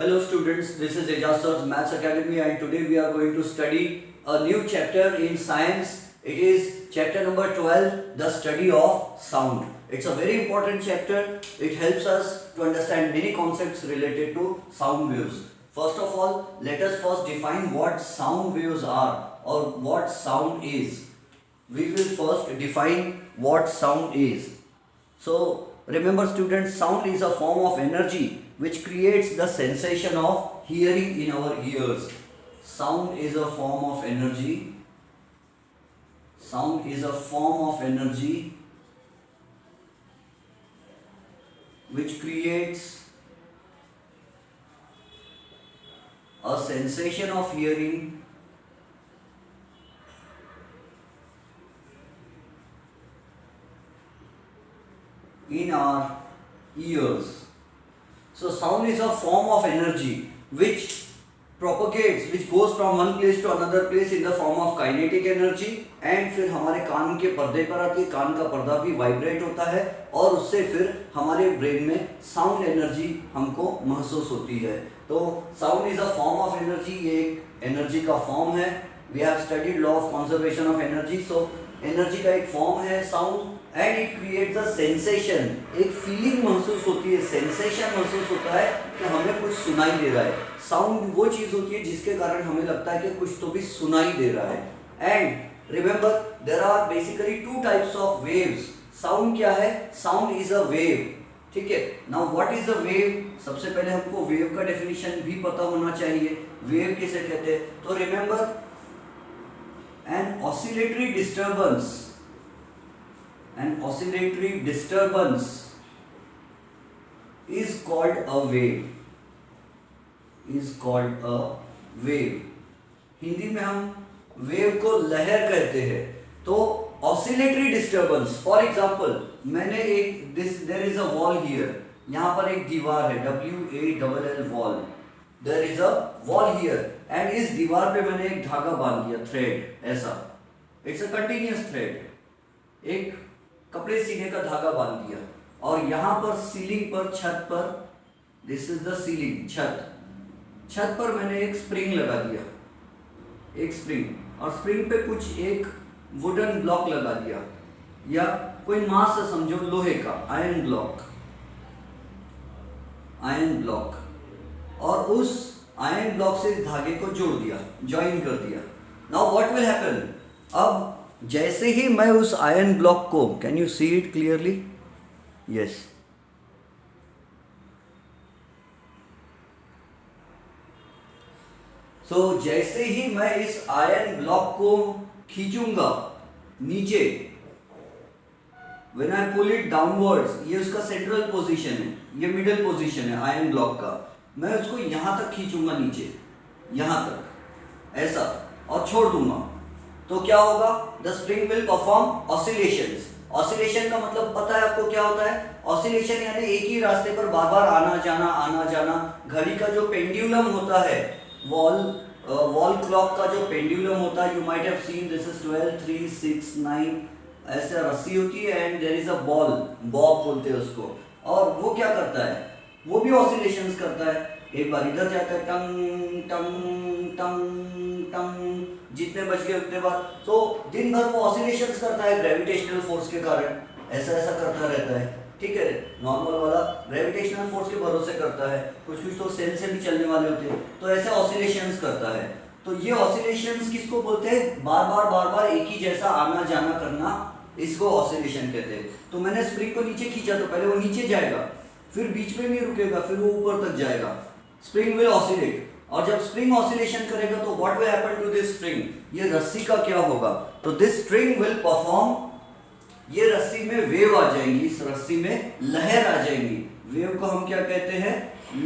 Hello students, this is Ejaz Sir's Maths Academy and today we are going to study a new chapter in science. It is chapter number 12, the study of sound. It's a very important chapter. It helps us to understand many concepts related to sound waves. First of all, let us first define what sound waves are or what sound is. We will first define what sound is. So remember students, sound is a form of energy which creates the sensation of hearing in our ears. Sound is a form of energy. Sound is a form of energy which creates a sensation of hearing in our ears. So sound is a form of energy which propagates, which goes from one place to another place in the form of kinetic energy and फिर हमारे कान के पर्दे पर आती है, कान का पर्दा भी वाइब्रेट होता है और उससे फिर हमारे ब्रेन में साउंड एनर्जी हमको महसूस होती है. तो sound is a form of energy, ये एक एनर्जी का फॉर्म है. We have studied law of conservation of energy. So energy का एक फॉर्म है sound and it creates a sensation. एक फीलिंग महसूस होती है, सेंसेशन महसूस होता है कि हमें कुछ सुनाई दे रहा है. साउंड वो चीज होती है जिसके कारण हमें लगता है कि कुछ तो भी सुनाई दे रहा है. And remember there are basically two types of waves. Sound क्या है? Sound is a wave. ठीक है. Now what is a wave? सबसे पहले हमको वेव का डेफिनेशन भी पता होना चाहिए. वेव किसे कहते हैं? तो remember an oscillatory disturbance. An oscillatory disturbance is called a wave. Is called a wave. Hindi में हम वेव को लहर कहते हैं. तो oscillatory disturbance, फॉर एग्जाम्पल मैंने एक there is a wall here. यहाँ पर एक दीवार है, WALL wall. There is a wall here and इस दीवार पे मैंने एक धागा बांध दिया, थ्रेड. ऐसा इट्स अ कंटिन्यूअस थ्रेड. एक कपड़े सीने का धागा बांध दिया और यहाँ पर सीलिंग पर, छत पर, दिस इज द सीलिंग, छत पर मैंने एक स्प्रिंग लगा दिया, एक स्प्रिंग. और स्प्रिंग पे कुछ एक वुडन ब्लॉक लगा दिया या कोई मास से समझो, लोहे का आयरन ब्लॉक. और उस आयरन ब्लॉक से इस धागे को जोड़ दिया, ज्वाइन कर दिया. Now what will happen? अब जैसे ही मैं उस आयरन ब्लॉक को, can you see it clearly? Yes. So जैसे ही मैं इस आयरन ब्लॉक को खींचूंगा नीचे, when I pull it downwards, ये उसका सेंट्रल पोजीशन है, ये मिडिल पोजीशन है आयरन ब्लॉक का. मैं उसको यहां तक खींचूंगा नीचे, यहां तक ऐसा, और छोड़ दूंगा. तो क्या होगा? The spring will perform oscillations. Oscillation का मतलब पता है आपको क्या होता है? ऑसिलेशन यानी एक ही रास्ते पर बार बार आना जाना. घड़ी का जो पेंडुलम होता है, वॉल क्लॉक का जो पेंडुलम होता है, you might have seen, this is 12 3 6 9, ऐसे रस्सी होती है and there is a ball, bob बोलते हैं उसको. और वो क्या करता है? वो भी ऑसिलेशंस करता है. एक बार इधर जाता है, टंग टंग टंग टंग, जितने बज गए उतने बार. तो दिन भर वो ऑसिलेशंस करता है ग्रेविटेशनल फोर्स के कारण. ऐसा करता रहता है. ठीक है. नॉर्मल वाला ग्रेविटेशनल फोर्स के भरोसे करता है, कुछ तो सेल से भी चलने वाले होते हैं. तो ऐसे ऑसिलेशंस करता है. तो ये ऑसिलेशंस किसको बोलते हैं? बार बार एक ही जैसा आना जाना करना, इसको ऑसिलेशन कहते हैं. तो मैंने स्प्रिंग को नीचे खींचा तो पहले वो नीचे जाएगा, फिर बीच में नहीं रुकेगा, फिर वो ऊपर तक जाएगा. Spring will oscillate. और जब स्प्रिंग ऑसिलेशन करेगा तो what will happen to this spring? ये रस्सी का क्या होगा? तो दिस स्प्रिंग विल परफॉर्म, ये रस्सी में वेव आ जाएंगी, इस रस्सी में लहर आ जाएंगी. वेव को हम क्या कहते हैं?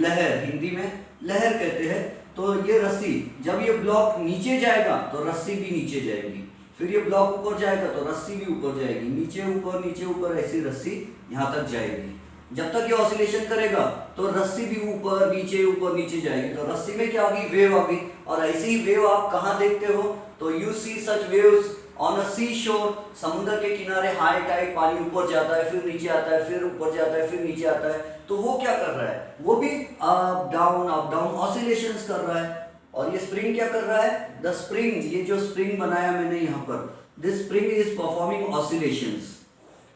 लहर. हिंदी में लहर कहते हैं. तो ये रस्सी, जब ये ब्लॉक नीचे जाएगा तो रस्सी भी नीचे जाएगी, फिर ये ब्लॉक ऊपर जाएगा तो रस्सी भी ऊपर जाएगी, नीचे ऊपर ऐसी रस्सी यहाँ तक जाएगी. जब तक ये ऑसिलेशन करेगा तो रस्सी भी ऊपर नीचे जाएगी. तो रस्सी में क्या होगी? वेव आ गई. और ऐसी ही वेव आप कहाँ देखते हो? तो you see such waves on a sea shore, समुद्र के किनारे हाई टाइड, पानी ऊपर जाता है फिर नीचे आता है, फिर ऊपर जाता है फिर नीचे आता है, तो वो क्या कर रहा है, वो भी अप डाउन ऑसिलेशंस कर रहा है। और ये स्प्रिंग क्या कर रहा है, द स्प्रिंग, ये जो स्प्रिंग बनाया मैंने यहाँ पर, this spring is performing oscillations,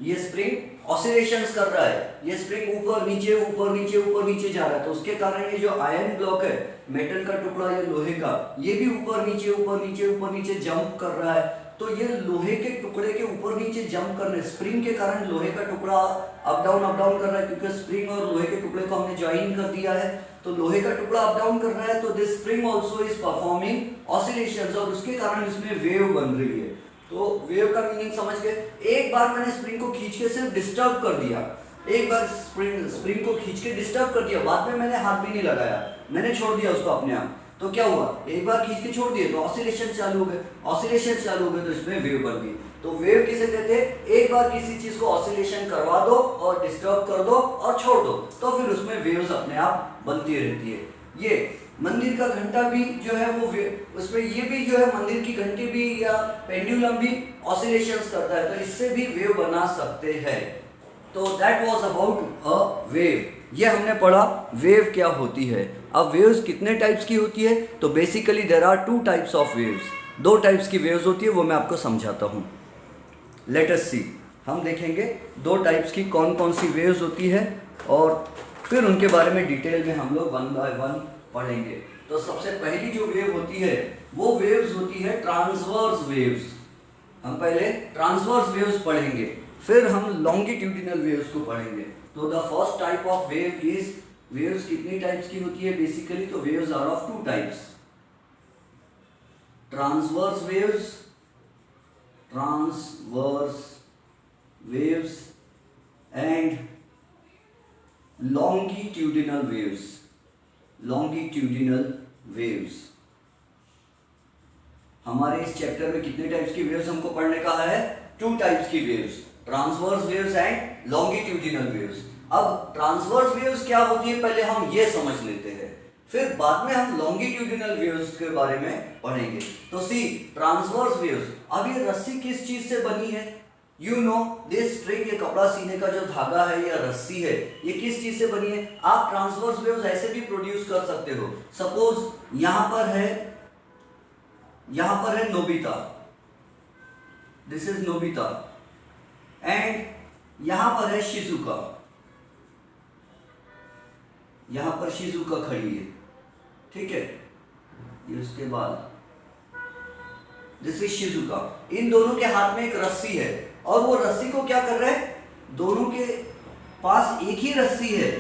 ये स्प्रिंग ऑसिलेशंस कर रहा है, ये स्प्रिंग ऊपर नीचे ऊपर नीचे ऊपर नीचे जा रहा है, तो उसके कारण ये जो आयरन ब्लॉक है, मेटल का टुकड़ा या लोहे का, ये भी ऊपर नीचे ऊपर नीचे ऊपर नीचे जंप कर रहा है। तो ये लोहे के टुकड़े के ऊपर नीचे जंप करने, स्प्रिंग के कारण लोहे का टुकड़ा अप डाउन कर रहा है, क्योंकि स्प्रिंग और लोहे के टुकड़े को हमने ज्वाइन कर दिया है, तो लोहे का टुकड़ा अप डाउन कर रहा है, तो this spring also is performing oscillations, और उसके कारण इसमें वेव बन रही है। तो वेव का मीनिंग समझ गए। एक बार मैंने स्प्रिंग को खींच के सिर्फ डिस्टर्ब कर दिया, एक बार स्प्रिंग को खींच के डिस्टर्ब कर दिया, बाद में मैंने हाथ भी नहीं लगाया, मैंने छोड़ दिया उसको अपने आप, तो क्या हुआ, एक बार खींच के छोड़ दिए तो ऑसिलेशन चालू हो गए, ऑसिलेशन चालू हो गए तो इसमें वेव बन गई। तो वेव किसे कहते हैं, एक बार किसी चीज को ऑसिलेशन करवा दो और डिस्टर्ब कर दो और छोड़ दो, तो फिर उसमें वेव्स अपने आप बनती रहती है। ये मंदिर का घंटा भी जो है वो उसमें ये भी जो है मंदिर की घंटी भी या पेंडुलम भी ऑसिलेशंस करता है, तो इससे भी वेव बना सकते हैं। तो that was about a wave. ये हमने पढ़ा वेव क्या होती है। अब वेव्स कितने टाइप्स की होती है, तो basically there are two types of waves, दो टाइप्स की वेव्स होती है, वो मैं आपको समझाता हूँ। लेट अस सी, हम देखेंगे दो टाइप्स की कौन कौन सी वेव्स होती है, और फिर उनके बारे में डिटेल में हम लोग वन बाय वन पढ़ेंगे। तो सबसे पहली जो वेव होती है वो वेव्स होती है ट्रांसवर्स वेव्स। हम पहले ट्रांसवर्स वेव्स पढ़ेंगे, फिर हम लॉन्गिट्यूडिनल वेव्स को पढ़ेंगे। तो the first type of wave is, waves कितनी टाइप्स की होती है बेसिकली, तो waves are of two types, transverse waves, and longitudinal waves, longitudinal waves। हमारे इस चैप्टर में कितने टाइप्स की वेव्स हमको पढ़ने का है, टू टाइप्स की waves, transverse waves and longitudinal waves. अब ट्रांसवर्स वेव्स क्या होती है पहले हम ये समझ लेते हैं, फिर बाद में हम लॉन्गिट्यूडिनल वेव्स के बारे में पढ़ेंगे। तो सी ट्रांसवर्स वेव्स, अब ये रस्सी किस चीज से बनी है, यू नो दिस स्ट्रिंग, ये कपड़ा सीने का जो धागा है या रस्सी है, ये किस चीज से बनी है। आप ट्रांसवर्स वेव्स ऐसे भी प्रोड्यूस कर सकते हो। सपोज यहां पर है Nobita, this is Nobita, and यहां पर है शिजुका, यहां पर शिजुका खड़ी है, ठीक है, ये उसके बाद दिस इज शिजुका। इन दोनों के हाथ में एक रस्सी है, और वो रस्सी को क्या कर रहे हैं, दोनों के पास एक ही रस्सी है,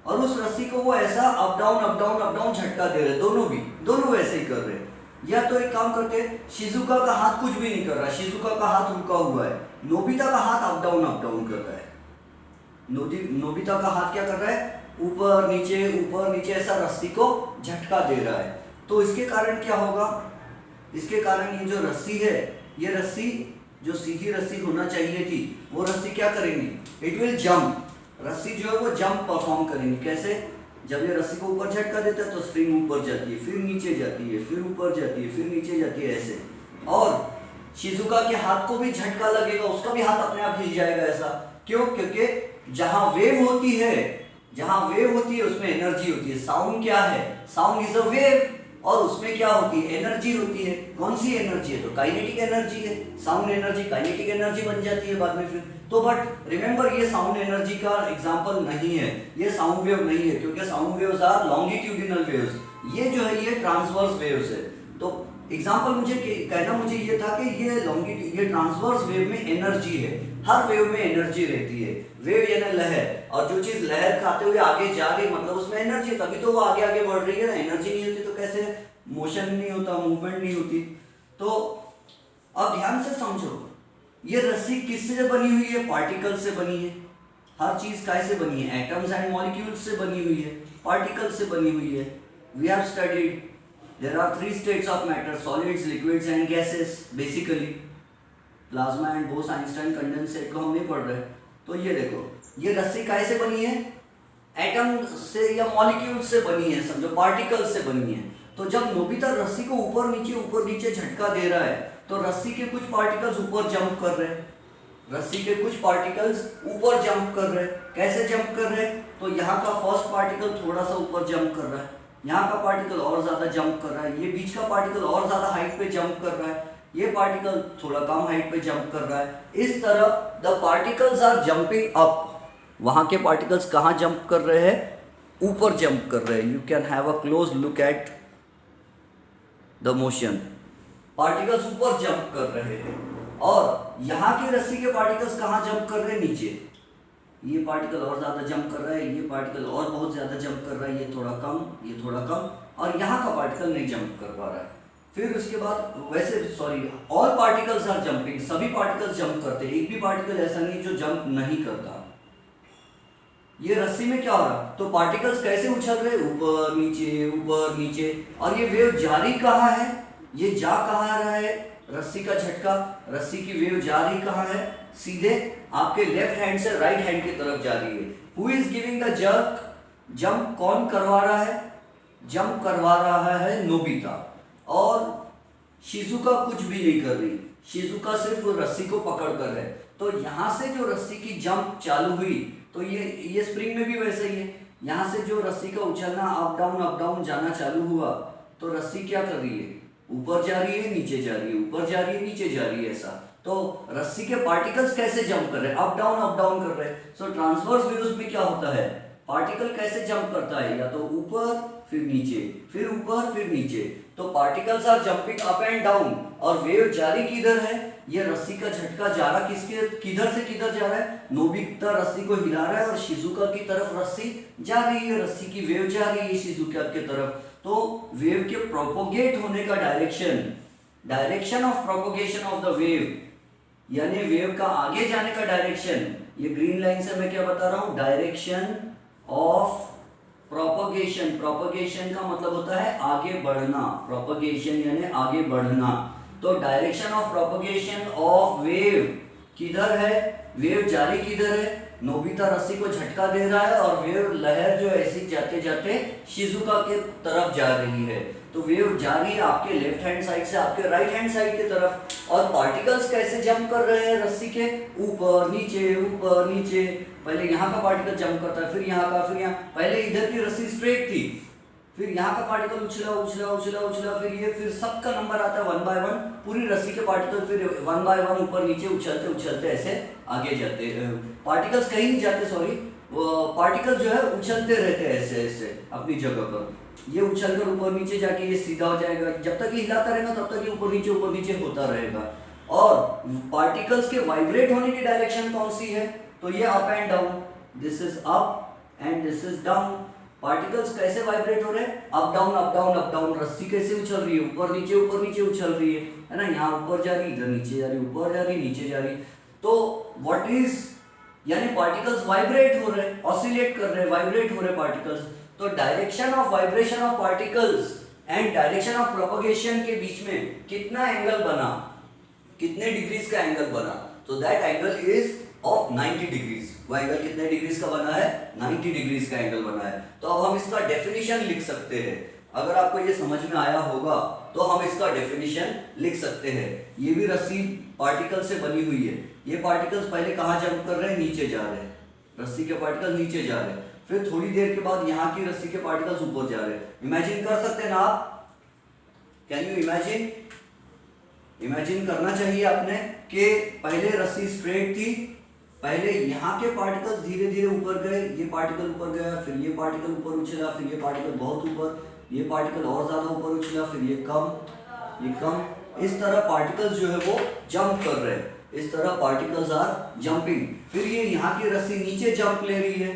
और उस रस्सी को वो ऐसा अप डाउन झटका दे रहे, दोनों वैसे ही कर रहे हैं। या तो एक काम करते हैं, शिजुका का हाथ कुछ भी नहीं कर रहा, शिजुका का हाथ रुका हुआ है, नोबिता का हाथ अप डाउन कर रहा है, नोबिता का हाथ क्या कर रहा है, ऊपर नीचे ऐसा रस्सी को झटका दे रहा है। तो इसके कारण क्या होगा, इसके कारण ये जो रस्सी है, ये रस्सी जो सीधी रस्सी होना चाहिए थी, वो रस्सी क्या करेंगी, इट विल जंप, रस्सी जो है वो जंप परफॉर्म करेंगी। कैसे, जब ये रस्सी को ऊपर झटका देता है तो स्प्रिंग ऊपर जाती है, फिर नीचे जाती है, फिर ऊपर जाती है, फिर नीचे जाती है, ऐसे। और शिजुका के हाथ को भी झटका लगेगा, उसका भी हाथ अपने आप हिल जाएगा, ऐसा क्यों, क्योंकि जहां वेव होती है उसमें एनर्जी होती है। साउंड क्या है, साउंड इज अ वेव, और उसमें क्या होती है, एनर्जी होती है। कौन सी एनर्जी है, तो काइनेटिक एनर्जी है। साउंड एनर्जी काइनेटिक एनर्जी बन जाती है बाद में फिर। तो बट रिमेंबर, ये साउंड एनर्जी का एग्जांपल नहीं है, ये साउंड वेव नहीं है, क्योंकि sound waves are longitudinal waves. ये जो है ये ट्रांसवर्स वेव्स है। तो एग्जांपल मुझे कहना मुझे ये था कि ये ट्रांसवर्स वेव में एनर्जी है, हर वेव में एनर्जी रहती है। वेव यानी लहर, और जो चीज लहर खाते हुए आगे जा रही, मतलब उसमें एनर्जी है, तभी तो वो आगे बढ़ रही है ना। एनर्जी नहीं होती तो कैसे मोशन नहीं होता, मूवमेंट नहीं होती। तो अब ध्यान से समझो, ये रस्सी किससे बनी हुई है, पार्टिकल से बनी है। हर चीज कैसे बनी है, एटम्स एंड मॉलिक्यूल्स से बनी हुई है, पार्टिकल से बनी हुई है। We have studied there are 3 states of matter, solids, liquids and gases basically। Plasma and Bose Einstein condensate को हम नहीं पढ़ रहे। तो ये देखो, ये रस्सी कैसे बनी है, एटम से या मॉलिक्यूल से बनी है, समझो पार्टिकल से बनी है। तो जब नोबिता रस्सी को ऊपर नीचे झटका दे रहा है, तो रस्सी के कुछ पार्टिकल्स ऊपर जंप कर रहे हैं, रस्सी के कुछ पार्टिकल्स ऊपर जंप कर रहे हैं। कैसे जंप कर रहे हैं? तो यहाँ का फर्स्ट पार्टिकल थोड़ा सा ऊपर जंप कर रहा है, यहाँ का पार्टिकल और ज्यादा जंप कर रहा है, ये बीच का पार्टिकल और ज्यादा हाइट पे जंप कर रहा है, ये पार्टिकल थोड़ा कम हाइट पे जंप कर रहा है। इस तरह the particles are jumping up. वहां के पार्टिकल्स कहाँ जंप कर रहे हैं? ऊपर जंप कर रहे हैं। You can have a close look at the motion. Particles ऊपर जंप कर रहे हैं और यहाँ की रस्सी के पार्टिकल्स कहाँ जंप कर रहे हैं? नीचे। ये पार्टिकल और ज्यादा जंप कर रहा है, ये पार्टिकल और बहुत ज्यादा जंप कर रहा है, ये थोड़ा कम, ये थोड़ा कम, और यहाँ का पार्टिकल नहीं जंप कर पा रहा है। फिर उसके बाद ऑल पार्टिकल्स आर जंपिंग। सभी पार्टिकल्स जंप करते हैं, एक भी पार्टिकल ऐसा नहीं जो जंप नहीं करता। ये रस्सी में क्या हो रहा? तो पार्टिकल्स कैसे उछल रहे? ऊपर नीचे। और ये वेव जारी कहाँ है? ये जा कहाँ रहा है? रस्सी का झटका, रस्सी की वेव जा रही कहाँ है? सीधे आपके लेफ्ट हैंड से राइट हैंड की तरफ जा रही है। Who is giving the jerk? Jump कौन करवा रहा है? जंप करवा रहा है नोबिता। और शिजुका कुछ भी नहीं कर रही, शिजुका सिर्फ रस्सी को पकड़ कर है। तो यहाँ से जो रस्सी की जंप चालू हुई, तो ये स्प्रिंग में भी वैसे ही है। यहाँ से जो रस्सी का उछलना अप डाउन जाना चालू हुआ, तो रस्सी क्या कर रही है? ऊपर जा रही है, नीचे जा रही है, ऊपर जा रही है, नीचे जा रही है, ऐसा। तो रस्सी के पार्टिकल्स कैसे जंप कर रहे हैं? अप डाउन कर रहे हैं। सो ट्रांसवर्स वेव्स में क्या होता है? पार्टिकल कैसे जंप करता है? या तो ऊपर फिर नीचे, फिर ऊपर फिर नीचे। तो particles are jumping up and down. और वेव जारी किधर है? ये रस्सी का झटका जा रहा किधर से किधर जा रहा है? नोबिता रस्सी को हिला रहा है और शिजुका की तरफ रस्सी जा रही है, रस्सी की वेव जा रही है शिजुका की तरफ। तो वेव के प्रोपोगेट होने का direction of propagation of the wave, यानी वेव का आगे जाने का डायरेक्शन, ये ग्रीन लाइन से मैं क्या बता रहा हूं? Direction of propagation. प्रोपोगेशन का मतलब होता है आगे बढ़ना, प्रोपोगेशन यानी आगे बढ़ना। तो direction of propagation of wave किधर है? वेव जारी किधर है? नोबिता रस्सी को झटका दे रहा है और वेव लहर जो ऐसी जाते जाते शिजुका के तरफ जा रही है। तो वेव जा रही है आपके लेफ्ट हैंड साइड से आपके राइट हैंड साइड की तरफ। और पार्टिकल्स कैसे जंप कर रहे हैं रस्सी के? ऊपर नीचे। पहले यहाँ का पार्टिकल जंप करता है, फिर यहाँ का, फिर यहाँ। पहले इधर की रस्सी स्ट्रेट थी, फिर यहाँ का पार्टिकल उछला, फिर सबका नंबर आता है 1 by 1। पूरी रस्सी के पार्टिकल फिर 1 by 1 ऊपर नीचे उछलते ऐसे आगे जाते। पार्टिकल्स कहीं नहीं जाते, पार्टिकल जो है उछलते रहते हैं ऐसे अपनी जगह पर। ये उछलकर ऊपर नीचे जाके ये सीधा हो जाएगा। जब तक ये हिलाता रहेगा तब तक ये ऊपर नीचे होता रहेगा। और पार्टिकल्स के वाइब्रेट होने की डायरेक्शन कौन सी है? तो ये up and down, this is up and this is down. Particles कैसे वाइब्रेट हो रहे हैं? Up down. रस्सी कैसे उछल रही है? ऊपर नीचे उछल रही है ना। यहाँ ऊपर जा रही, इधर नीचे जा रही, ऊपर जा रही, नीचे जा रही। तो व्हाट इज, यानी पार्टिकल्स वाइब्रेट हो रहे हैं, ऑसिलेट कर रहे हैं, वाइब्रेट हो रहे पार्टिकल्स। तो direction of vibration of particles and direction of propagation के बीच में कितना एंगल बना? कितने डिग्रीज का एंगल बना? तो that angle is of 90 degrees. वो एंगल कितने डिग्रीज का बना है? 90 डिग्रीज का एंगल बना है। तो अब हम इसका डेफिनेशन लिख सकते हैं। अगर आपको ये समझ में आया होगा तो हम इसका डेफिनेशन लिख सकते हैं। ये भी रस्सी पार्टिकल से बनी हुई है। ये पार्टिकल्स पहले कहाँ जंप कर रहे हैं? नीचे जा रहे हैं। रस्सी के पार्टिकल नीचे जा रहे हैं, फिर थोड़ी देर के बाद यहाँ की रस्सी के पार्टिकल्स ऊपर जा रहे हैं। इमेजिन कर सकते हैं ना आप? Can you imagine? इमेजिन करना चाहिए आपने कि पहले रस्सी स्ट्रेट थी, पहले यहाँ के पार्टिकल्स धीरे धीरे ऊपर गए, ये पार्टिकल ऊपर गया, फिर ये पार्टिकल ऊपर उछला, फिर ये पार्टिकल बहुत ऊपर, ये पार्टिकल और ज्यादा ऊपर उछला, फिर ये कम। इस तरह पार्टिकल्स जो है वो जंप कर रहे हैं। इस तरह पार्टिकल्स आर जंपिंग। फिर ये यहाँ की रस्सी नीचे जंप ले रही है,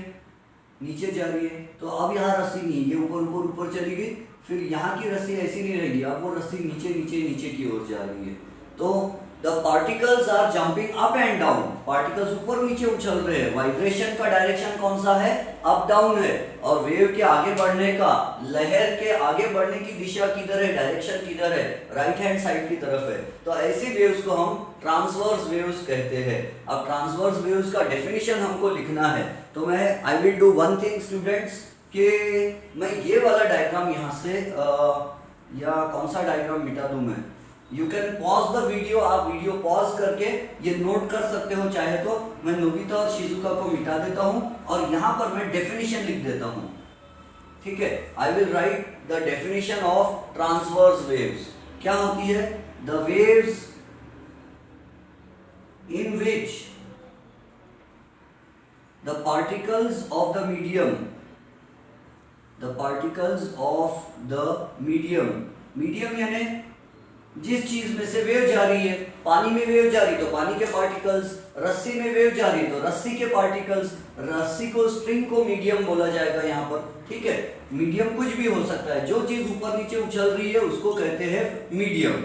नीचे जा रही है। तो अब यहाँ रस्सी नहीं, ये ऊपर चली गई। फिर यहाँ की रस्सी ऐसी नहीं रहेगी, अब वो रस्सी नीचे की ओर जा रही है। तो the particles are jumping up and down. Particles ऊपर नीचे उछल रहे हैं। वाइब्रेशन का डायरेक्शन कौन सा है? अप डाउन है। और वेव के आगे बढ़ने का, लहर के आगे बढ़ने की दिशा किधर है? डायरेक्शन किधर है? राइट हैंड साइड की तरफ है। तो ऐसी वेव्स को हम ट्रांसवर्स वेव्स कहते हैं। अब ट्रांसवर्स वेव्स का डेफिनेशन हमको लिखना है। तो I will do one thing students, कि मैं ये वाला डायग्राम यहाँ से या कौन सा डायग्राम मिटा दूं मैं? You can pause the video, आप वीडियो पॉज करके ये नोट कर सकते हो चाहे तो। मैं नोबिता और शिजुका को मिटा देता हूं और यहां पर मैं डेफिनेशन लिख देता हूं, ठीक है। I will write the definition of transverse waves. क्या होती है? The waves in which the particles of the medium, the particles of the medium यानी जिस चीज में से वेव जा रही है, पानी में वेव जा रही तो पानी के पार्टिकल्स, रस्सी में वेव जा रही तो रस्सी के पार्टिकल्स, रस्सी को, स्ट्रिंग को मीडियम बोला जाएगा यहाँ पर, ठीक है। मीडियम कुछ भी हो सकता है, जो चीज ऊपर नीचे उछल रही है उसको कहते हैं मीडियम।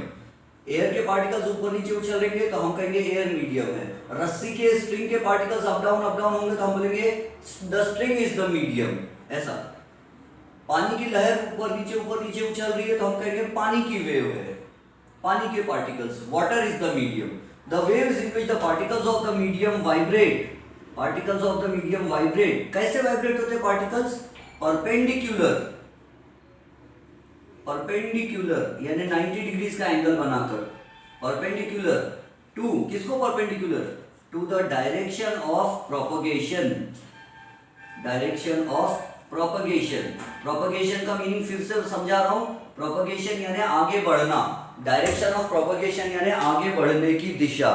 एयर के पार्टिकल्स ऊपर नीचे उछलेंगे तो हम कहेंगे एयर मीडियम है। रस्सी के, स्ट्रिंग के पार्टिकल्स अप डाउन होंगे तो हम बोलेंगे the string is the medium. ऐसा पानी की लहर ऊपर नीचे उछल रही है तो हम कहेंगे पानी की वेव है, पानी के particles. Water is the medium. The waves in which the particles of the medium vibrate, particles of the medium vibrate. कैसे वाइब्रेट होते हैं पार्टिकल्स? परपेंडिकुलर यानी 90 डिग्रीज का एंगल बनाकर। परपेंडिकुलर टू, किसको perpendicular? To the direction of propagation, direction of propagation. Propagation का meaning फिर से समझा रहा हूं। प्रोपगेशन यानी आगे बढ़ना, डायरेक्शन ऑफ प्रोपगेशन यानी आगे बढ़ने की दिशा।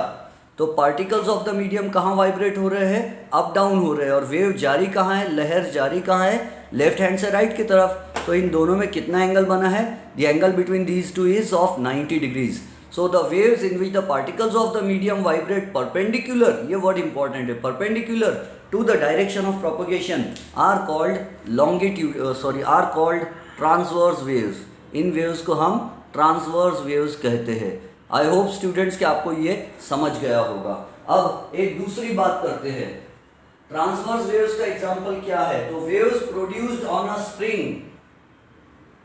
तो पार्टिकल्स ऑफ द मीडियम कहाँ वाइब्रेट हो रहे हैं? अप डाउन हो रहे हैं। और वेव जारी कहाँ है, लहर जारी कहाँ है? लेफ्ट हैंड से राइट की तरफ। तो इन दोनों में कितना एंगल बना है? The angle between these two is of 90 degrees. So the waves in which the particles of the medium vibrate perpendicular, ये वर्ड इंपॉर्टेंट है, perpendicular to the direction of propagation are called transverse waves. इन waves को हम transverse waves कहते हैं। I hope students कि आपको ये समझ गया होगा। अब एक दूसरी बात करते हैं, ट्रांसवर्स वेव्स का एग्जांपल क्या है? तो waves produced on a string,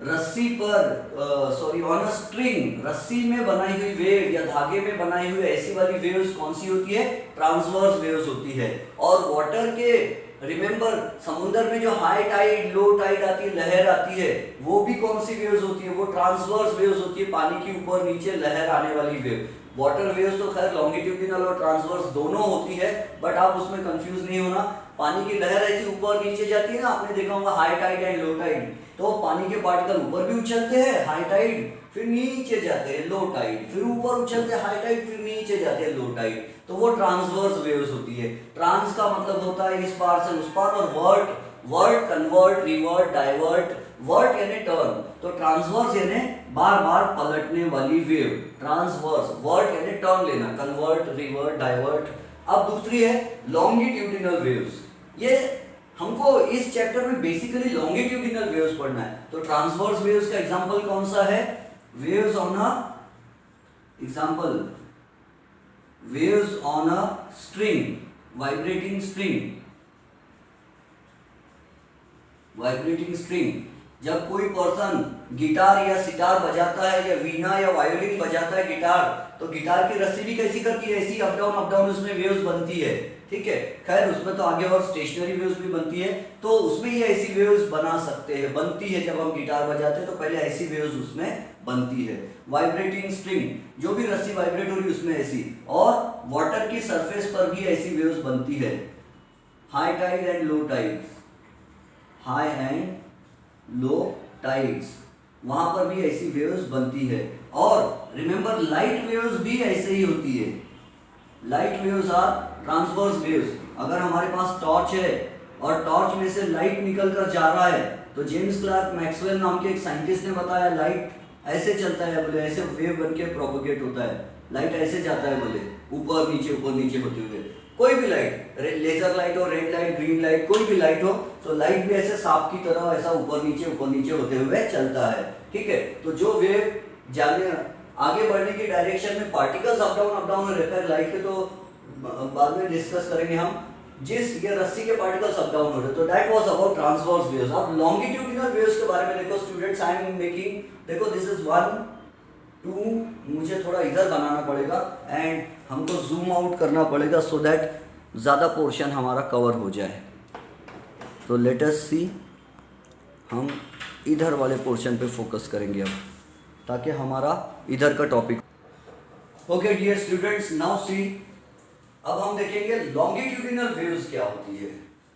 रस्सी पर ऑन अ स्ट्रिंग, रस्सी में बनाई हुई वेव या धागे में बनाई हुई ऐसी वाली वेव्स कौन सी होती है? ट्रांसवर्स वेव्स होती है। और वाटर के, रिमेंबर समुद्र में जो हाई टाइड, लो टाइड आती है, लहर आती है, वो भी कौन सी वेव्स होती है? वो ट्रांसवर्स वेव्स होती है, पानी की ऊपर नीचे लहर आने वाली वेव। वाटर वेव्स तो खैर लॉन्गिट्यूडिनल और ट्रांसवर्स दोनों होती है, बट आप उसमें कंफ्यूज नहीं होना। पानी की लहर ऐसी ऊपर नीचे जाती है ना, आपने देखा होगा high tide and low tide. तो पानी के पार्टिकल ऊपर भी उछलते हैं हाई टाइड, फिर नीचे जाते हैं लो टाइड, फिर ऊपर उछलते हैं हाई टाइड, फिर नीचे जाते हैं लो टाइड। तो वो ट्रांसवर्स वेव्स होती है। ट्रांस का मतलब होता है इस पार से उस पार, और वर्ट कन्वर्ट, रिवर्ट, डाइवर्ट। वर्ट यानी टर्न, तो ट्रांसवर्स यानी बार बार पलटने वाली वेव। ट्रांसवर्स, वर्ट यानी टर्न लेना, कन्वर्ट, रिवर्ट, डाइवर्ट। अब दूसरी है लॉन्गिट्यूडिनल वेव्स। ये हमको इस चैप्टर में बेसिकली लॉन्गिट्यूडिनल वेव्स पढ़ना है। तो ट्रांसवर्स वेव्स का एग्जांपल कौन सा है? Waves on a, example waves on a string, vibrating string, vibrating string. जब कोई पर्सन गिटार या सितार बजाता है या वीणा या वायोलिन बजाता है गिटार, तो गिटार की रस्सी भी कैसी करती है? ऐसी अप डाउन उसमें वेव्स बनती है, ठीक है। खैर उसमें तो आगे और स्टेशनरी वेव्स भी बनती है, तो उसमें ये ऐसी वेव्स बना सकते हैं, बनती है। जब हम गिटार बजाते हैं तो पहले ऐसी वेव्स उसमें बनती है। वाइब्रेटिंग स्ट्रिंग, जो भी रस्सी वाइब्रेट हो रही है उसमें ऐसी, और वाटर की सरफेस पर भी ऐसी वेव्स बनती है। High tide and low tides, high and low tides, वहां पर भी ऐसी वेव्स बनती है। और रिमेंबर लाइट वेव्स भी ऐसे ही होती है। Light waves are transverse waves. अगर हमारे पास टॉर्च है और टॉर्च में से लाइट निकल कर जा रहा है, तो जेम्स क्लार्क मैक्सवेल नाम के एक साइंटिस्ट ने बताया लाइट ऐसे चलता है, बोले ऐसे वेव बन के प्रोपोगेट होता है। लाइट ऐसे जाता है, बोले ऊपर नीचे होते हुए। कोई भी लाइट, लेजर लाइट हो, रेड लाइट, ग्रीन लाइट, कोई भी लाइट हो, तो लाइट भी ऐसे सांप की तरह ऐसा ऊपर नीचे होते हुए चलता है, ठीक है। तो जो वेव जाने आगे बढ़ने की डायरेक्शन में पार्टिकल्स अप डाउन रहता है लाइट के, तो बाद में डिस्कस करेंगे हम। जिस ये रस्सी के पार्टिकल्स अप डाउन हो रहे, तो that was about transverse waves. अब लॉन्गिट्यूडिनल वेव्स के बारे में देखो स्टूडेंट्स, आई एम मेकिंग, देखो दिस इज 1 2, मुझे थोड़ा इधर बनाना पड़ेगा एंड हमको जूम आउट करना पड़ेगा सो दैट ज़्यादा पोर्शन हमारा कवर हो जाए। तो लेट अस सी, हम इधर वाले पोर्शन पे फोकस करेंगे अब, ताकि हमारा इधर का topic okay dear students, now see, अब हम देखेंगे लॉन्गिट्यूडिनल वेव्स क्या होती है।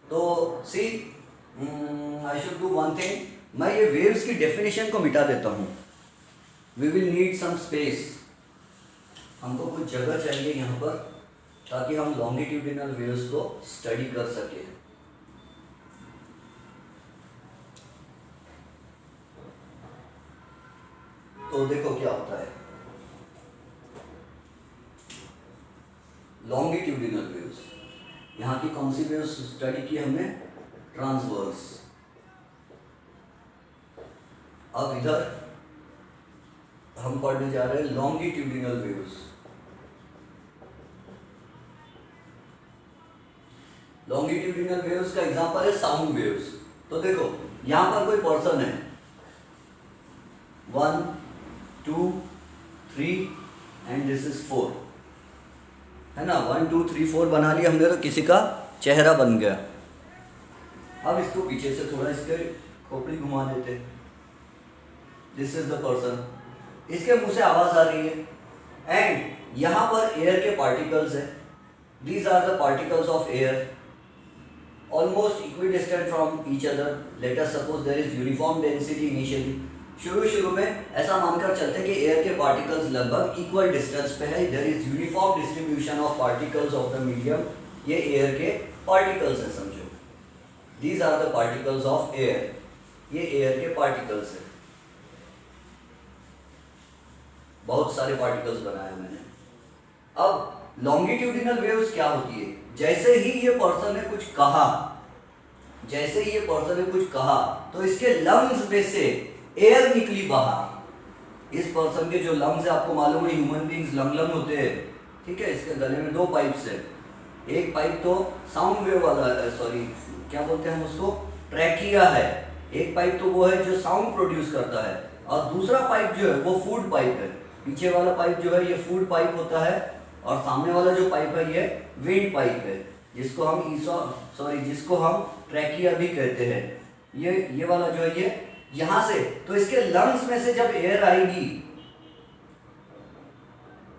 तो see, I should do one thing, मैं ये वेव्स की डेफिनेशन को मिटा देता हूँ। We will need some space, हमको कुछ जगह चाहिए यहाँ पर ताकि हम लॉन्गिट्यूडिनल वेव्स को स्टडी कर सकें। तो देखो क्या होता है लॉन्गिट्यूडिनल वेव्स। यहाँ की कौन सी वेव्स स्टडी की हमने? ट्रांसवर्स। अब इधर हम पढ़ने जा रहे हैं लॉन्गिट्यूडिनल वेव्स। लॉन्गिट्यूडिनल वेव्स का एग्जांपल है साउंड वेव्स। तो देखो यहां पर कोई पर्सन है, 1 2 3 एंड दिस इज 4, है ना। 1 2 3 4 बना लिया हमने, तो किसी का चेहरा बन गया। अब इसको पीछे से थोड़ा इसके खोपड़ी घुमा देते। दिस इज द पर्सन, इसके मुंह से आवाज आ रही है एंड यहां पर एयर के पार्टिकल्स है। These are the particles of air almost equidistant from each other. Let us suppose there is uniform density initially. शुरू में ऐसा मानकर चलते कि एयर के पार्टिकल्स लगभग इक्वल डिस्टेंस पे है। There is uniform distribution of particles of the medium. ये एयर के पार्टिकल्स है, समझो। These are the particles of air, ये एयर के पार्टिकल्स है। बहुत सारे पार्टिकल्स बनाए मैंने। अब लॉन्गिट्यूडिनल वेव्स क्या होती है? जैसे ही ये पर्सन ने कुछ कहा, जैसे ही ये पर्सन ने कुछ कहा तो इसके लंग्स में से एयर निकली बाहर। इस पर्सन के जो लंग्स है, आपको मालूम है ह्यूमन बींग्स लंग होते हैं, ठीक है। इसके गले में 2 पाइप्स है। एक पाइप तो साउंड वेव वाला है, सॉरी क्या बोलते हैं हम उसको, ट्रैकिया है। एक पाइप तो वो है जो साउंड प्रोड्यूस करता है, और दूसरा पाइप जो है वो फूड पाइप है। पीछे वाला पाइप जो है ये फूड पाइप होता है, और सामने वाला जो पाइप है ये विंड पाइप है, जिसको हम ट्रैकिया भी कहते हैं। ये वाला जो है ये यहां से, तो इसके लंग्स में से जब एयर आएगी,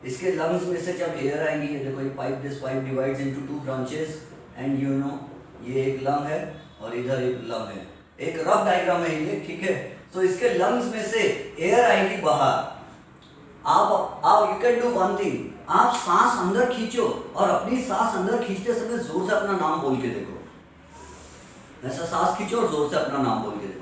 इसके लंग्स में से जब एयर आएंगी, ये देखो ये pipe, this pipe divides into 2 branches and you know ये एक लंग है और इधर एक लंग है। एक रफ डायग्राम है ये, ठीक है। तो इसके लंग्स में से एयर आएगी बाहर। आप you can do one thing, आप सांस अंदर खींचो और अपनी सांस अंदर खींचते समय जोर से अपना नाम बोल के देखो। ऐसा सांस खींचो और जोर से अपना नाम बोल के देखो।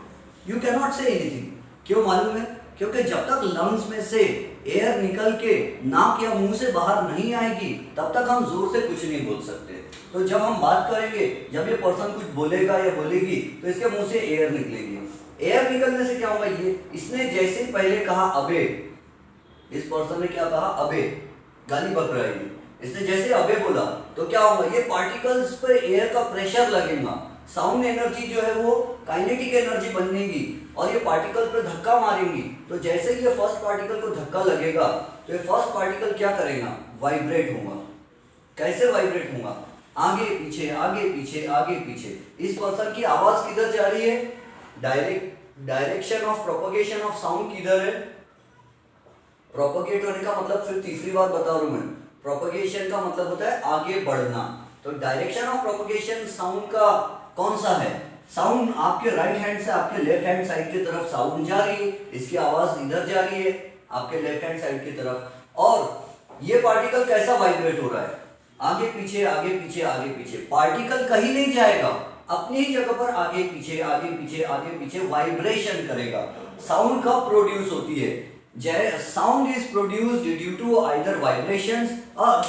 You can not say anything. क्यों मालूम है? क्योंकि जब तक लंग्स में से एयर निकल के नाक या मुंह से बाहर नहीं आएगी तब तक हम जोर से कुछ नहीं बोल सकते। तो जब हम बात करेंगे, जब ये पर्सन कुछ बोलेगा या बोलेगी तो इसके मुंह से एयर निकलेगी। एयर निकलने से क्या होगा, ये इसने जैसे ही पहले कहा अबे, इस पर्सन ने क्या कहा, अबे, गाली बक रहा है। इसने जैसे अबे बोला तो क्या होगा, ये पार्टिकल्स पर एयर का प्रेशर लगेगा। साउंड एनर्जी जो है वो काइनेटिक एनर्जी बनेगी और ये पार्टिकल पर धक्का मारेंगी। तो जैसे ही ये फर्स्ट पार्टिकल को धक्का लगेगा तो ये फर्स्ट पार्टिकल क्या करेगा, वाइब्रेट होगा। कैसे वाइब्रेट होगा, आगे पीछे आगे पीछे आगे पीछे। इस पर्सन की आवाज किधर जा रही है, direction of propagation of sound किधर है। प्रोपगेट होने का मतलब, फिर तीसरी बार बता रहा हूं मैं, प्रोपगेशन का मतलब होता है आगे बढ़ना। तो डायरेक्शन ऑफ प्रोपगेशन साउंड का कौन सा है, साउंड आपके राइट हैंड से आपके लेफ्ट हैंड साइड की तरफ साउंड जा रही है, इसकी आवाज इधर जा रही है आपके लेफ्ट हैंड साइड की तरफ। और ये पार्टिकल कैसा वाइब्रेट हो रहा है, आगे पीछे आगे पीछे आगे पीछे। पार्टिकल कहीं नहीं जाएगा, अपनी ही जगह पर आगे पीछे आगे पीछे आगे पीछे वाइब्रेशन करेगा। साउंड कब प्रोड्यूस होती है, sound is produced due to either vibrations,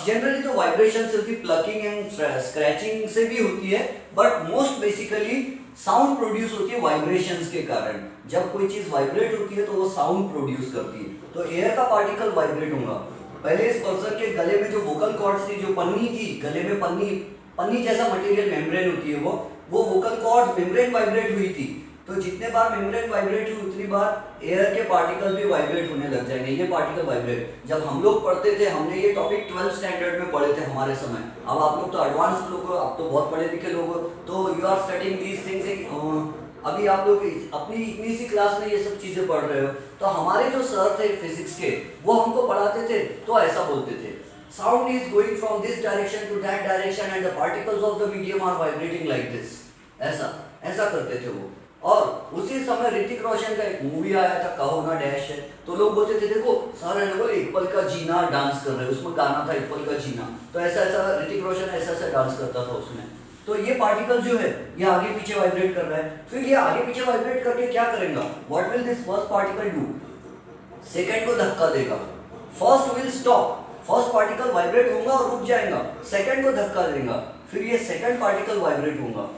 generally तो वाइब्रेशन सिर्फ प्लकिंग एंड स्क्रैचिंग से भी होती है, but most basically sound produce होती है वाइब्रेशंस के कारण। जब कोई चीज वाइब्रेट होती है तो वो साउंड प्रोड्यूस करती है। तो एयर का पार्टिकल वाइब्रेट होगा। पहले इस पर्सन के गले में जो वोकल कॉर्ड्स थी, जो पन्नी थी, गले में पन्नी जैसा मटेरियल मेम्ब्रेन होती है, वो वोकल कॉर्ड्स मेम्ब्रेन वाइब्रेट हुई थी। तो जितने बार मेम्ब्रेन वाइब्रेट हुई उतनी बार एयर के पार्टिकल भी वाइब्रेट होने लग जाएंगे। ये पार्टिकल वाइब्रेट, जब हम लोग पढ़ते थे, हमने ये टॉपिक 12th स्टैंडर्ड में पढ़े थे हमारे समय। अब आप लोग तो एडवांस लोग हो, आप तो बहुत पढ़े लिखे लोग हो, तो you are studying these things अभी आप लोग अपनी इतनी सी क्लास में ये सब चीजें पढ़ रहे हो, तो हमारे जो सर थे फिजिक्स के, वो हमको पढ़ाते थे तो ऐसा बोलते थे, sound is going from this direction to that direction and the particles of the medium are vibrating like this. ऐसा ऐसा करते थे वो। और उसी समय ऋतिक रोशन का एक मूवी आया था, कहो ना डैश है, तो लोग बोलते थे देखो सर है ना, बोले एक पल का जीना डांस कर रहे हैं, उसमें गाना था एक पल का जीना, तो ऐसा ऐसा ऋतिक रोशन ऐसा ऐसा डांस करता था उसमें। तो ये पार्टिकल जो है ये आगे पीछे वाइब्रेट कर रहा है, फिर ये आगे पीछे वाइब्रेट करके क्या करेगा, what will this first particle do, second को धक्का देगा, first will stop, first particle vibrate होगा और रुक जाएगा, सेकंड को धक्का देगा, फिर ये सेकंड पार्टिकल वाइब्रेट होगा,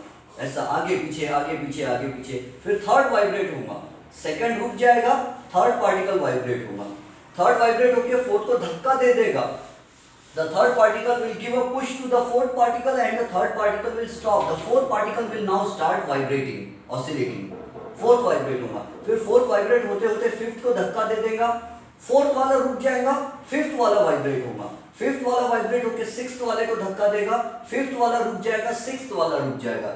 ऐसा आगे पीछे आगे पीछे आगे पीछे, फिर थर्ड वाइब्रेट होगा, सेकंड रुक जाएगा, थर्ड पार्टिकल वाइब्रेट होगा, थर्ड वाइब्रेट होकर फोर्थ को धक्का दे देगा, the third particle will give a push to the fourth particle and the third particle will stop, the fourth particle will now start vibrating, oscillating, fourth vibrate होगा, फिर fourth vibrate होते होते fifth को धक्का दे देगा, फोर्थ वाला रुक जाएगा, फिफ्थ वाला वाइब्रेट होगा, फिफ्थ वाला वाइब्रेट होकर सिक्स्थ वाले को धक्का देगा, फिफ्थ वाला रुक जाएगा, सिक्स्थ वाला रुक जाएगा,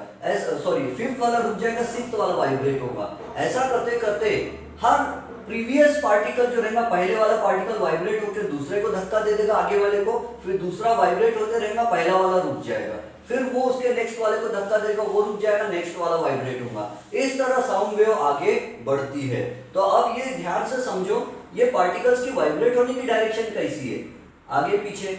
फिफ्थ वाला रुक जाएगा, सिक्स्थ वाला वाइब्रेट होगा। ऐसा करते करते हर प्रीवियस पार्टिकल जो रहेगा, पहले वाला पार्टिकल वाइब्रेट होकर दूसरे को धक्का दे देगा आगे वाले को, फिर दूसरा वाइब्रेट होते रहेगा, पहला वाला रुक जाएगा, फिर वो उसके नेक्स्ट वाले को धक्का देगा, वो रुक जाएगा, नेक्स्ट वाला वाइब्रेट होगा। इस तरह साउंड वेव आगे बढ़ती है। तो अब ये ध्यान से समझो, ये पार्टिकल्स की वाइब्रेट होने की डायरेक्शन कैसी है, आगे पीछे,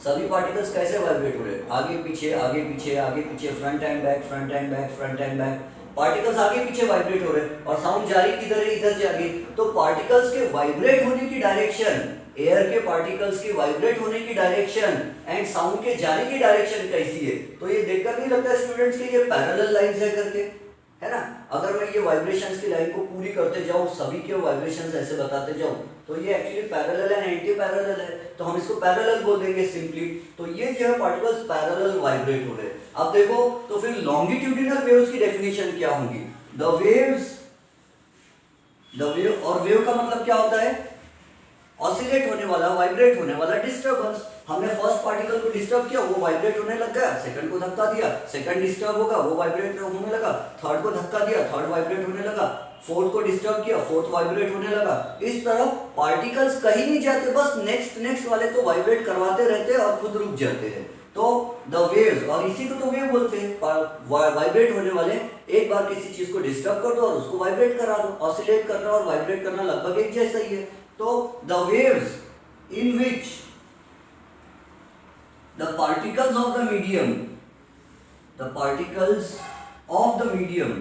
सभी पार्टिकल्स कैसे वाइब्रेट हो रहे हैं, आगे पीछे आगे पीछे आगे पीछे, front end back front end back front end back, particles आगे पीछे वाइब्रेट हो रहे हैं और साउंड जा रही किधर है, इधर जा रही। तो पार्टिकल्स के वाइब्रेट होने की डायरेक्शन, एयर के पार्टिकल्स की वाइब्रेट होने की डायरेक्शन एंड साउंड के जाने की डायरेक्शन कैसी है, तो ये देखकर नहीं लगता स्टूडेंट्स के ये पैरेलल लाइंस है करके, है ना। अगर मैं ये वाइब्रेशंस की लाइन को पूरी करते जाऊं, सभी के वाइब्रेशंस ऐसे बताते जाऊं, तो ये actually parallel and anti parallel है, तो हम इसको पैरेलल बोल देंगे सिंपली। तो ये जो है पार्टिकल्स पैरेलल वाइब्रेट हो रहे हैं। अब देखो तो फिर लॉन्गिट्यूडिनल वेव्स की डेफिनेशन क्या होगी, द वेव्स, द वेव, और वेव का मतलब क्या होता है, ऑसिलेट होने वाला, वाइब्रेट होने वाला डिस्टर्बेंस। हमने फर्स्ट पार्टिकल को डिस्टर्ब किया, वो वाइब्रेट होने लग गया, सेकंड को धक्का दिया, सेकंड डिस्टर्ब होगा, वो वाइब्रेट होने लगा, थर्ड को धक्का दिया, थर्ड वाइब्रेट होने लगा, फोर्थ को डिस्टर्ब किया, फोर्थ वाइब्रेट होने लगा। इस तरह पार्टिकल्स कहीं नहीं जाते, बस नेक्स्ट नेक्स्ट वाले को वाइब्रेट करवाते रहते हैं और खुद रुक जाते हैं। तो द वेव्स, और इसी को तो वेव बोलते हैं, वाइब्रेट होने वाले। एक बार किसी चीज को डिस्टर्ब कर दो और उसको वाइब्रेट करा दो, ऑसिलेट करना और वाइब्रेट करना लगभग एक जैसा ही है। तो the waves in which the particles of the medium, the particles of the medium,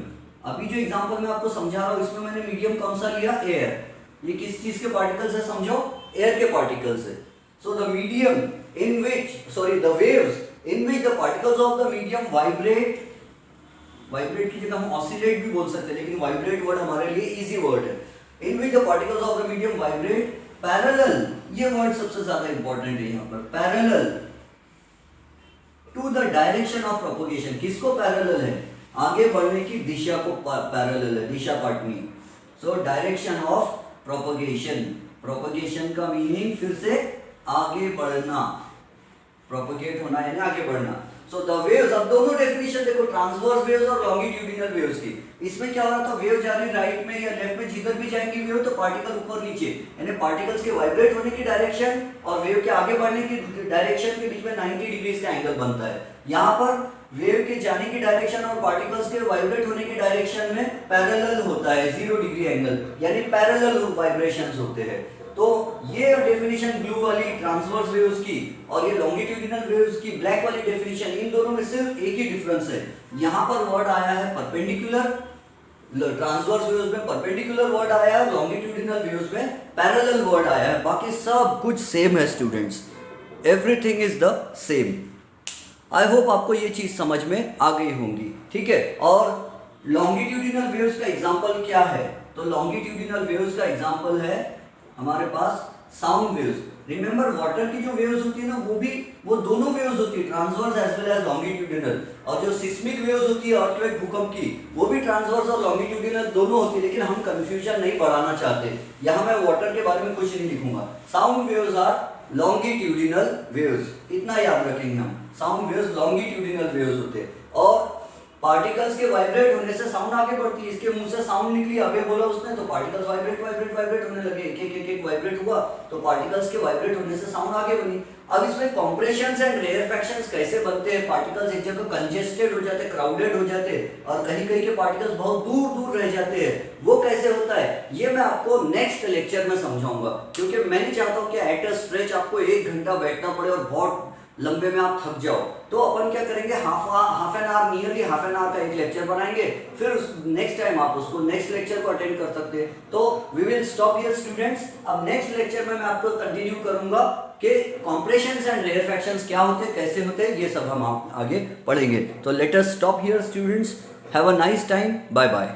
अभी जो एग्जांपल मैं आपको समझा रहा हूं इसमें मैंने मीडियम कौन सा लिया, एयर। ये किस चीज के पार्टिकल्स है समझो, एयर के पार्टिकल्स है। So the medium in which, sorry the waves in which the particles of the medium vibrate, vibrate की जगह हम ऑसिलेट भी बोल सकते हैं, लेकिन वाइब्रेट वर्ड हमारे लिए इजी वर्ड है। In which the particles of the medium vibrate parallel, ये वर्ड सबसे ज्यादा इंपॉर्टेंट है यहाँ पर, parallel to the direction of propagation. किसको पैरेलल है, आगे बढ़ने की दिशा को पैरेलल है, दिशा काटनी। So direction of propagation, propagation का मीनिंग फिर से आगे बढ़ना, प्रोपगेट होना यानी आगे बढ़ना। सो द वेव्स, अब दोनों डेफिनेशन देखो, ट्रांसवर्स वेव्स और लॉन्गिट्यूडिनल वेव्स की। इसमें क्या हो रहा था, वेव जा रही राइट में या लेफ्ट में, जिधर भी जाएंगी वेव तो पार्टिकल ऊपर नीचे, यानी पार्टिकल्स के वाइब्रेट होने की डायरेक्शन और वेव के आगे बढ़ने की डायरेक्शन के बीच में 90 डिग्रीज का एंगल बनता है। यहाँ पर वेव के जाने की डायरेक्शन और पार्टिकल्स के वाइब्रेट होने की डायरेक्शन में पैरेलल होता है, 0 डिग्री एंगल, यानी पैरेलल वाइब्रेशंस होते हैं। तो ये डेफिनेशन ब्लू वाली ट्रांसवर्स वेव्स की और ये लॉन्गिट्यूडिनल वेव्स की ब्लैक वाली डेफिनेशन, इन दोनों में सिर्फ एक ही डिफरेंस है, यहाँ पर वर्ड आया है परपेंडिकुलर, ट्रांसवर्स वेव्स में परपेंडिकुलर वर्ड आया है, लॉन्गिट्यूडिनल वेव्स में पैरेलल वर्ड आया है, बाकी सब कुछ सेम है students, everything is the same. I hope आपको ये चीज समझ में आ गई होंगी, ठीक है। और लॉन्गिट्यूडिनल वेव्स का एग्जांपल क्या है, तो लॉन्गिट्यूडिनल वेव्स का एग्जांपल है हमारे पास साउंड वेव्स। रिमेंबर वाटर की जो वेव्स होती है ना, वो दोनों वेव्स होती है, transverse as well as longitudinal. और जो सिस्मिक वेव्स होती है अर्थक्वेक, भूकंप की, वो भी ट्रांसवर्स और लॉन्गिट्यूडिनल दोनों होती है, लेकिन हम कंफ्यूजन नहीं बढ़ाना चाहते, यहाँ मैं वाटर के बारे में कुछ नहीं लिखूंगा। Sound waves are longitudinal waves, इतना याद रखेंगे हम, साउंड वेव्स लॉन्गिट्यूडिनल वेव्स होते हैं। और पार्टिकल्स के वाइब्रेट होने से साउंड आगे बढ़ती है, इसके मुंह से साउंड निकली, अबे बोला उसने, तो पार्टिकल्स वाइब्रेट वाइब्रेट वाइब्रेट होने लगे, एक एक एक एक वाइब्रेट हुआ, तो पार्टिकल्स के वाइब्रेट होने से साउंड आगे बनी। अब इसमें कॉम्प्रेशंस एंड रेयरफैक्शंस कैसे बनते हैं, पार्टिकल्स एक जगह कंजेस्टेड हो जाते, क्राउडेड हो जाते, और कहीं कहीं के पार्टिकल्स बहुत दूर दूर रह जाते हैं, वो कैसे होता है, ये मैं आपको नेक्स्ट लेक्चर में समझाऊंगा, क्योंकि मैं नहीं चाहता हूँ कि एट अ स्ट्रेच आपको 1 घंटा बैठना पड़े और बहुत लंबे में आप थक जाओ। तो अपन क्या करेंगे, half an hour, nearly half an hour का एक लेक्चर बनाएंगे, फिर नेक्स्ट टाइम आप उसको नेक्स्ट लेक्चर को अटेंड कर सकते हैं। तो we will stop here students. अब नेक्स्ट लेक्चर में मैं आपको कंटिन्यू करूंगा कि कॉम्प्रेशंस एंड रेयरफैक्शंस क्या होते हैं, कैसे होते हैं, ये सब हम आगे पढ़ेंगे। तो let us stop here students, have a nice time, bye bye.